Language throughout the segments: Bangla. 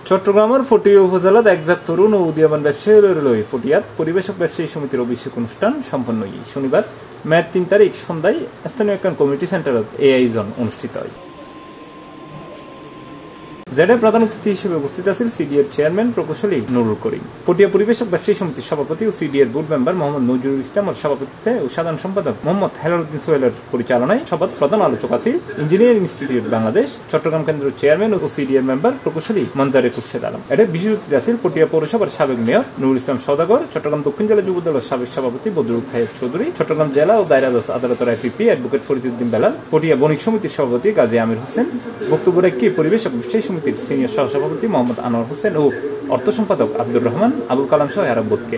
চট্টগ্রামের ফটিয়া উপজেলাত একজাক তরুণ ও উদীয়মান ব্যবসায়ী লই ফটিয়াত পরিবেশক ব্যবসায়ী সমিতির অভিষেক অনুষ্ঠান সম্পন্ন শনিবার মে 3 তারিখ সন্ধ্যায় স্থানীয় একখান কমিটি সেন্টারত এই আয়োজন অনুষ্ঠিত হয়। যেটা প্রধান অতিথি হিসেবে উপস্থিত আছেন সিডিএর চেয়ারম্যান প্রকৌশলী নুরুল করিম, পটিয়া পরিবেশক ব্যবসায়ী সমিতির সভাপতি ও সিডিএর বোর্ড মেম্বার মোহাম্মদ নজরুল ইসলামের সভাপতিত্বে ও সাধারণ সম্পাদক মোহাম্মদ হেলালুদ্দিন সোহেলের পরিচালনায় সভাত প্রধান আলোচক আছেন ইঞ্জিনিয়ারিং ইনস্টিটিউট বাংলাদেশ চট্টগ্রাম কেন্দ্রের চেয়ারম্যান ও সিডিএর মেম্বার প্রকৌশলী মনজারে খুরশেদ আলম। এটা বিশেষ অতিথি আছেন পটিয়া পৌরসভার সাবেক মেয়র নুরুল ইসলাম সওদাগর, চট্টগ্রাম দক্ষিণ জেলা যুব দলের সাবেক সভাপতি বদরুল খায়ের চৌধুরী, চট্টগ্রাম জেলা ও দায়রা আদালতের আইপিপি অ্যাডভোকেট ফরিদউদ্দিন বেলাল, পটিয়া বণিক সমিতির সভাপতি গাজী আমির হোসেন, বক্তব্য রাখে পরিবেশক ব্যবসায়ী সমিতির সিনিয়র সভাপতি মোহাম্মদ আনোয়ার হোসেন ও অর্থ সম্পাদক আব্দুর রহমান, আবুল কালাম সহ আরো বোধকে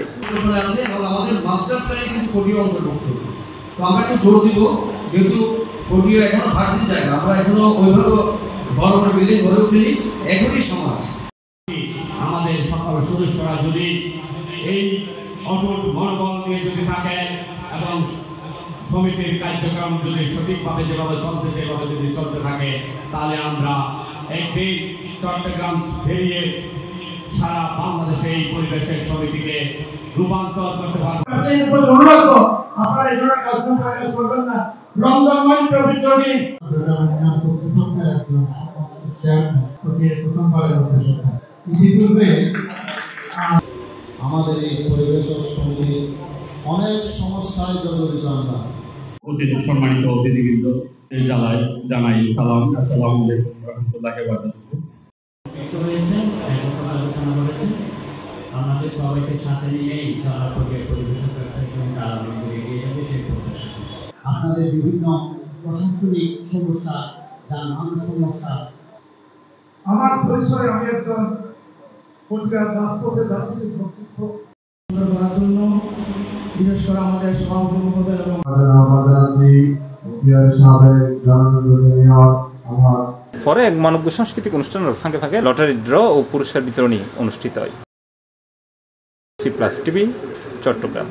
আমাদের সকল সদস্যরা যদি এই অটুট মনোবল নিয়ে যদি থাকে এবং সমিতির কার্যক্রম যদি সঠিকভাবে যেভাবে চলতে সেভাবে যদি চলতে থাকে, তাহলে আমরা একদিন চট্টগ্রাম ফেরিয়ে সারা বাংলাদেশে এই পরিবেশের সমিতিকে রূপান্তর করতে পারবো। আমাদের এই পরিবেশক সমিতি অনেক সমস্যায় জড়িত। আমরা সম্মানিত অতিথিবৃন্দ জানাই সালাম, আসসালামু আলাইকুম ওয়া রাহমাতুল্লাহি ওয়া বারাকাতুহু। আমাদের সবাইকে সাথে নিয়েই সারা পরিবেশক ব্যবসায়ী সমিতি আলোচনা করে এগিয়ে যাবে সেই প্রত্যাশা। আপনাদের বিভিন্ন প্রশাসনিক সমস্যা, যানবাহন সমস্যা, আমার পরিচয় আমি একজন পত্রিকার রাজপথে দার্শনিক বক্তব্য করার জন্য বিশেষ করে আমাদের সভাপতি মহোদয় এবং পরে এক মানব সাংস্কৃতিক অনুষ্ঠানের ফাঁকে ফাঁকে লটারি ড্র ও পুরস্কার বিতরণী অনুষ্ঠিত হয়। C plus TV, Chittagong.